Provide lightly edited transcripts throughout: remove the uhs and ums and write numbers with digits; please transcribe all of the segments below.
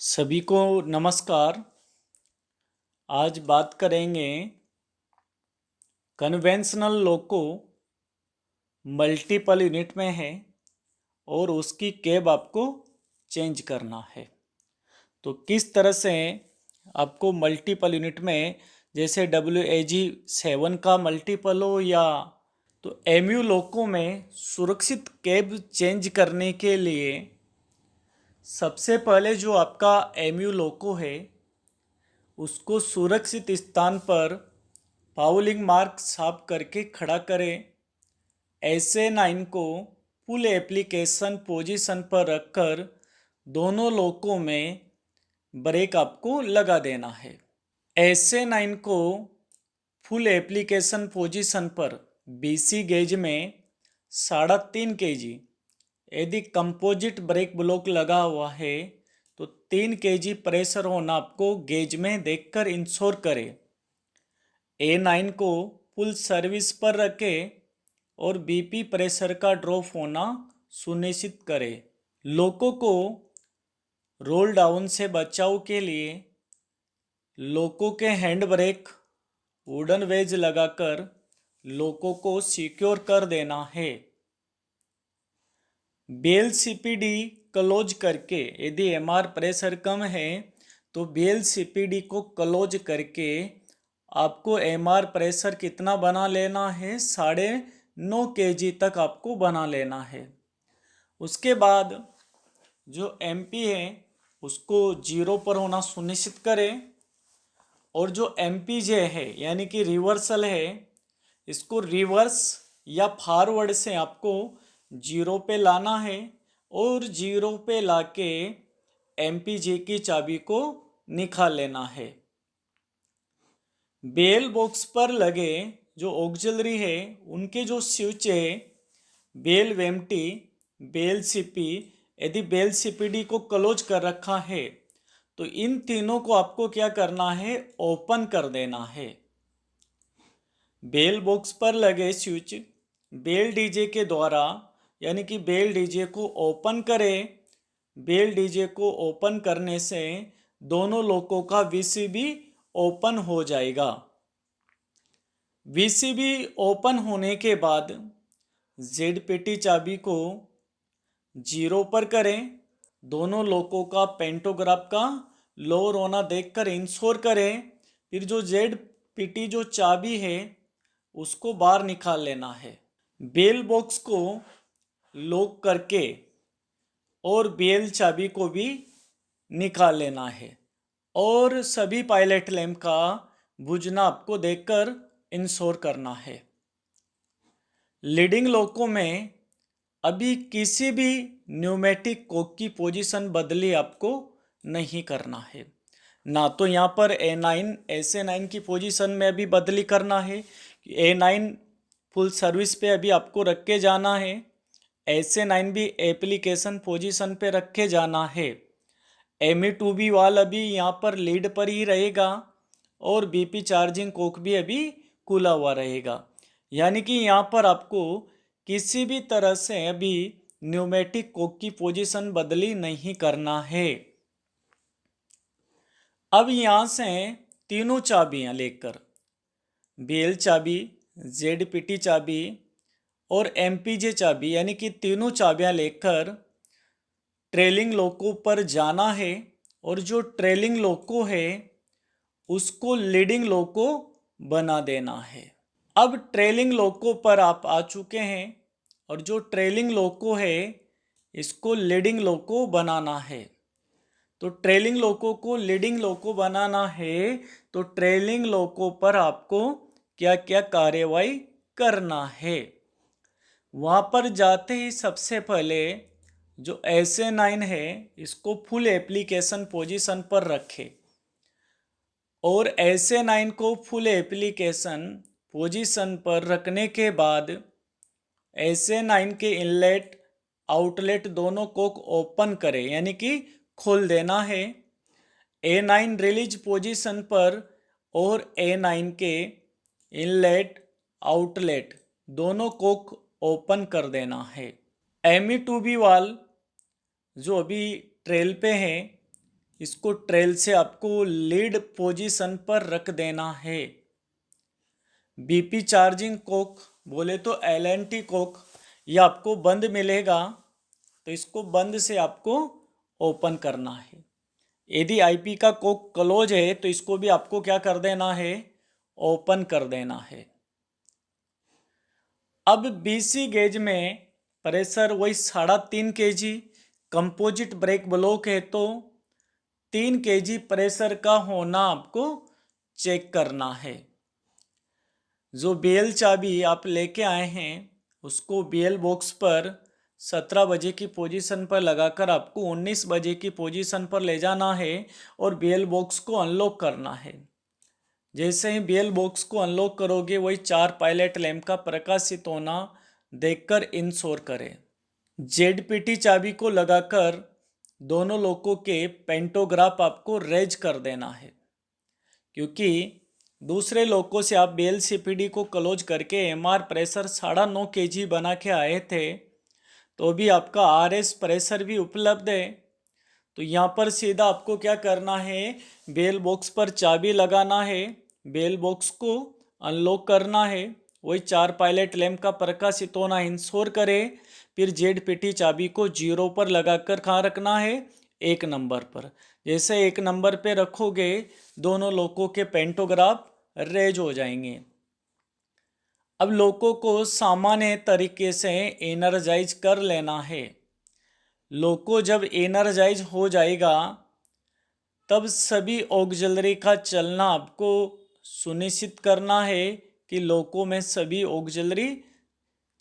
सभी को नमस्कार। आज बात करेंगे कन्वेंशनल लोको मल्टीपल यूनिट में है और उसकी कैब आपको चेंज करना है। तो किस तरह से आपको मल्टीपल यूनिट में जैसे WAG7 का मल्टीपल हो या तो MU लोको में सुरक्षित कैब चेंज करने के लिए सबसे पहले जो आपका MU लोको है उसको सुरक्षित स्थान पर पाउलिंग मार्क साफ करके खड़ा करें। SA9 को फुल एप्लीकेशन पोजीशन पर रखकर दोनों लोकों में ब्रेक आपको लगा देना है। SA9 को फुल एप्लीकेशन पोजीशन पर BC गेज में 3.5 kg यदि कंपोजिट ब्रेक ब्लॉक लगा हुआ है तो 3 kg प्रेशर होना आपको गेज में देखकर इंश्योर करें। A9 को फुल सर्विस पर रखें और BP प्रेशर का ड्रॉप होना सुनिश्चित करें। लोको को रोल डाउन से बचाव के लिए लोको के हैंड ब्रेक वुडन वेज लगाकर लोको को सिक्योर कर देना है। बेल CPD क्लोज करके यदि MR प्रेशर कम है तो बेल CPD को क्लोज करके आपको MR प्रेशर कितना बना लेना है, 9.5 kg तक आपको बना लेना है। उसके बाद जो MP है उसको 0 पर होना सुनिश्चित करें और जो MPJ है यानी कि रिवर्सल है इसको रिवर्स या फॉरवर्ड से आपको 0 पे लाना है और 0 पे लाके MPJ की चाबी को निकाल लेना है। बेल बॉक्स पर लगे जो ऑक्सिलरी है उनके जो स्विच है बेल वेम्प्टी, बेल CP, यदि बेल CPD को क्लोज कर रखा है तो इन तीनों को आपको क्या करना है, ओपन कर देना है। बेल बॉक्स पर लगे स्विच बेल DJ के द्वारा यानी कि बेल DJ को ओपन करें। बेल DJ को ओपन करने से दोनों लोकों का VCB ओपन हो जाएगा। VCB ओपन होने के बाद ZPT चाबी को 0 पर करें। दोनों लोकों का पेंटोग्राफ का लोअर होना देखकर इंश्योर करें। फिर जो ZPT जो चाबी है उसको बाहर निकाल लेना है। बेल बॉक्स को लॉक करके और बेल चाबी को भी निकाल लेना है और सभी पायलट लैंप का बुझना आपको देखकर इंश्योर करना है। लीडिंग लोको में अभी किसी भी न्यूमेटिक कोक की पोजीशन बदली आपको नहीं करना है। ना तो यहाँ पर SA9 की पोजीशन में अभी बदली करना है। A9 फुल सर्विस पे अभी आपको रख के जाना है। SA9 भी एप्लीकेशन पोजीशन पे रख के जाना है। ME2B वाल अभी यहाँ पर लीड पर ही रहेगा और BP चार्जिंग कोक भी अभी खुला हुआ रहेगा। यानी कि यहाँ पर आपको किसी भी तरह से अभी न्यूमेटिक कोक की पोजीशन बदली नहीं करना है। अब यहाँ से तीनों चाबियाँ लेकर बेल चाबी, ZPT चाबी और MPJ चाबी यानी कि तीनों चाबियाँ लेकर ट्रेलिंग लोको पर जाना है और जो ट्रेलिंग लोको है उसको लीडिंग लोको बना देना है। अब ट्रेलिंग लोको पर आप आ चुके हैं और जो ट्रेलिंग लोको है इसको लीडिंग लोको बनाना है। तो ट्रेलिंग लोको को लीडिंग लोको बनाना है तो ट्रेलिंग लोको पर आपको क्या क्या कार्यवाही करना है। वहाँ पर जाते ही सबसे पहले जो SA9 है इसको फुल एप्लीकेशन पोजीशन पर रखें और SA9 को फुल एप्लीकेशन पोजीशन पर रखने के बाद SA9 के इनलेट आउटलेट दोनों को ओपन करें यानी कि खोल देना है। A9 रिलीज पोजीशन पर और A9 के इनलेट आउटलेट दोनों को ओपन कर देना है। ME2B वाल जो अभी ट्रेल पे है इसको ट्रेल से आपको लीड पोजीशन पर रख देना है। बीपी चार्जिंग कोक बोले तो एलएनटी कोक, ये आपको बंद मिलेगा, तो इसको बंद से आपको ओपन करना है। यदि आईपी का कोक क्लोज है तो इसको भी आपको क्या कर देना है, ओपन कर देना है। अब बीसी गेज में प्रेशर वही 3.5 kg, कंपोजिट ब्रेक ब्लॉक है तो 3 kg प्रेशर का होना आपको चेक करना है। जो बीएल चाबी आप लेके आए हैं उसको बीएल बॉक्स पर 17 बजे की पोजीशन पर लगाकर आपको 19 बजे की पोजीशन पर ले जाना है और बीएल बॉक्स को अनलॉक करना है। जैसे ही बीएल बॉक्स को अनलॉक करोगे वही 4 पायलट लैंप का प्रकाशित होना देखकर इंश्योर करें। जेडपीटी चाबी को लगाकर दोनों लोगों के पेंटोग्राफ आपको रेज कर देना है, क्योंकि दूसरे लोगों से आप बीएलसीपीडी को क्लोज करके एमआर प्रेशर 9.5 kg बना के आए थे, तो भी आपका आरएस प्रेशर भी उपलब्ध है। तो यहाँ पर सीधा आपको क्या करना है, बेल बॉक्स पर चाबी लगाना है, बेल बॉक्स को अनलॉक करना है, वही 4 पायलट लैंप का प्रकाशित होना इंश्योर करें। फिर जेडपीटी चाबी को 0 पर लगाकर कहाँ रखना है, 1 नंबर पर। जैसे 1 नंबर पे रखोगे दोनों लोगों के पेंटोग्राफ रेज हो जाएंगे। अब लोगों को सामान्य तरीके से एनर्जाइज कर लेना है। लोको जब एनर्जाइज हो जाएगा तब सभी ऑक्सिलरी का चलना आपको सुनिश्चित करना है कि लोको में सभी ऑक्सिलरी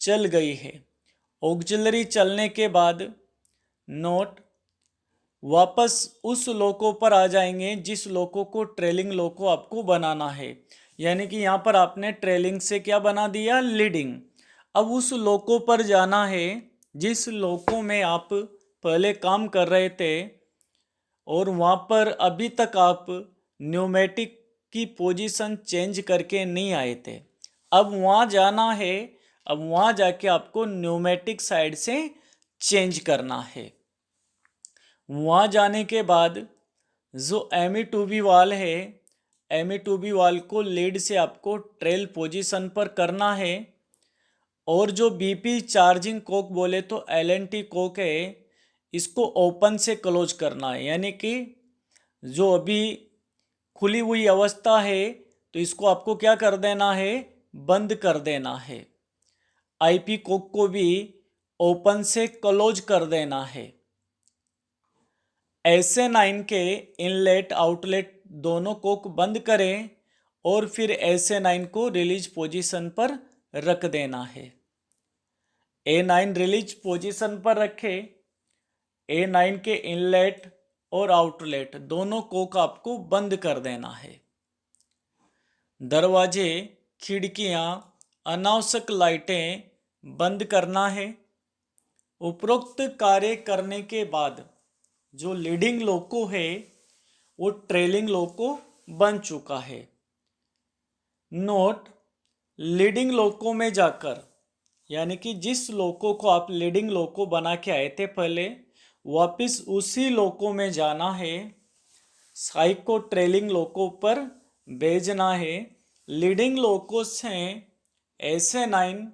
चल गई है। ऑक्सिलरी चलने के बाद नोट वापस उस लोको पर आ जाएंगे जिस लोको को ट्रेलिंग लोको आपको बनाना है। यानी कि यहाँ पर आपने ट्रेलिंग से क्या बना दिया, लीडिंग। अब उस लोको पर जाना है जिस लोको में आप पहले काम कर रहे थे और वहाँ पर अभी तक आप न्यूमेटिक की पोजीशन चेंज करके नहीं आए थे। अब वहाँ जाना है, अब वहाँ जाके आपको न्यूमेटिक साइड से चेंज करना है। वहाँ जाने के बाद जो एमी2बी वाल है, एमी2बी वाल को लीड से आपको ट्रेल पोजीशन पर करना है। और जो बीपी चार्जिंग कोक बोले तो एलएनटी कोक है, इसको ओपन से क्लोज करना है। यानी कि जो अभी खुली हुई अवस्था है तो इसको आपको क्या कर देना है, बंद कर देना है। आईपी कोक को भी ओपन से क्लोज कर देना है। SA9 के इनलेट आउटलेट दोनों कोक बंद करें और फिर SA9 को रिलीज पोजीशन पर रख देना है। A9 रिलीज पोजीशन पर रखे। A9 के इनलेट और आउटलेट दोनों कोक आपको बंद कर देना है। दरवाजे, खिड़कियां, अनावश्यक लाइटें बंद करना है। उपरोक्त कार्य करने के बाद जो लीडिंग लोको है वो ट्रेलिंग लोको बन चुका है। नोट, लीडिंग लोको में जाकर, यानी कि जिस लोको को आप लीडिंग लोको बना के आए थे पहले, वापस उसी लोको में जाना है। साइक को ट्रेलिंग लोको पर भेजना है। लीडिंग लोको से SA9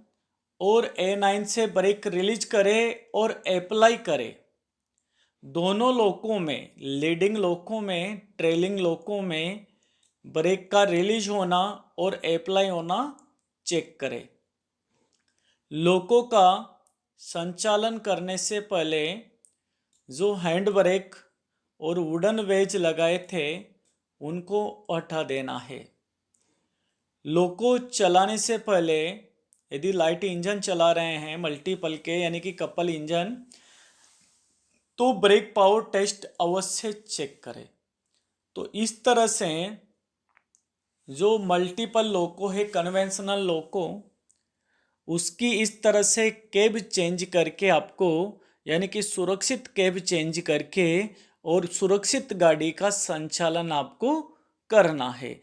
और A9 से ब्रेक रिलीज करे और अप्लाई करे। दोनों लोकों में, लीडिंग लोकों में, ट्रेलिंग लोकों में ब्रेक का रिलीज होना और अप्लाई होना चेक करें। लोको का संचालन करने से पहले जो हैंड ब्रेक और वुडन वेज लगाए थे उनको हटा देना है। लोको चलाने से पहले यदि लाइट इंजन चला रहे हैं मल्टीपल के, यानी कि कपल इंजन, तो ब्रेक पावर टेस्ट अवश्य चेक करें। तो इस तरह से जो मल्टीपल लोको है, कन्वेंशनल लोको, उसकी इस तरह से केब चेंज करके आपको, यानी कि सुरक्षित केब चेंज करके और सुरक्षित गाड़ी का संचालन आपको करना है।